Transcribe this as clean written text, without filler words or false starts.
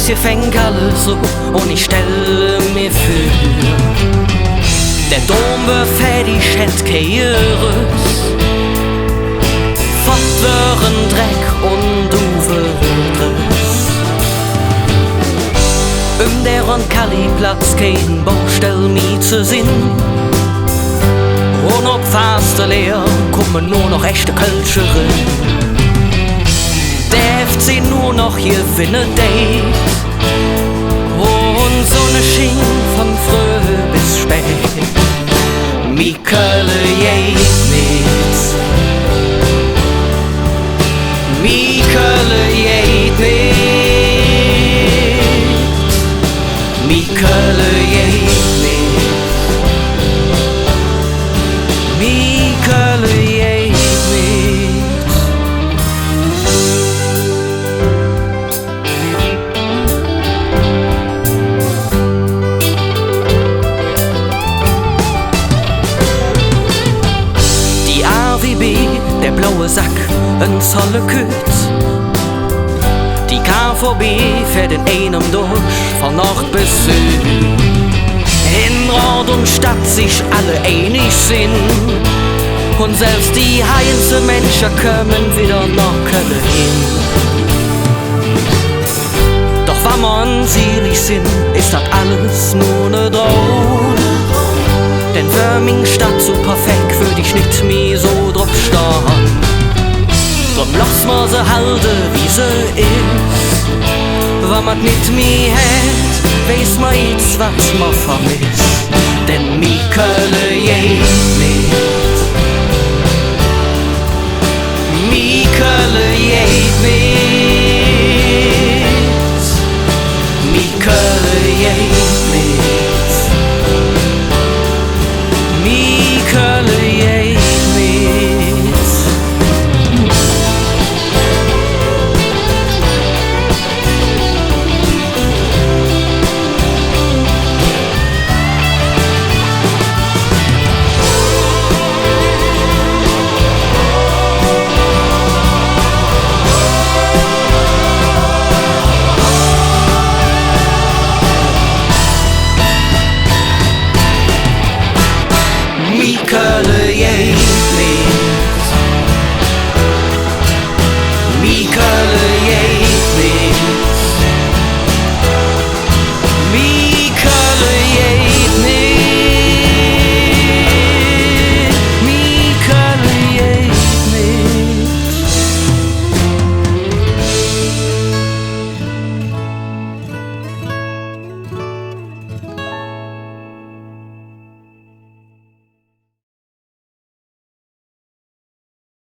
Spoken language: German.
hier fängt alles so und ich stelle mir für, der Dom wird fertig, hätt keieres, fort wären Dreck und Uferriss. Der Roncalli-Platz kein Baustell mehr zu sinn. Und ob fast leer kommen nur noch echte Kölscherin. Der FC nur noch hier findet Date. Und Sonne schien von früh bis spät. Mi Kölle geht nicht. Mi Kölle geht nicht. Mi Kölle geht nicht. Mi Kölle geht nicht. Die AWB, der blaue Sack, ein Zolle Kütz. Die KVB fährt in einem durch, von Nord bis Süd. In Rad und Stadt sich alle einig sind. Und selbst die heißen Menschen kommen wieder nach Köln hin. Doch wenn man selig sind, ist das alles nur ne Traum. Denn für meine Stadt so perfekt würde ich nicht mehr so drauf stehen. Drum lass mal sie halten, wie sie ist. Wenn man mit mir hat, weiß man jetzt, was man vermisst. Denn mi Kölle geht nicht.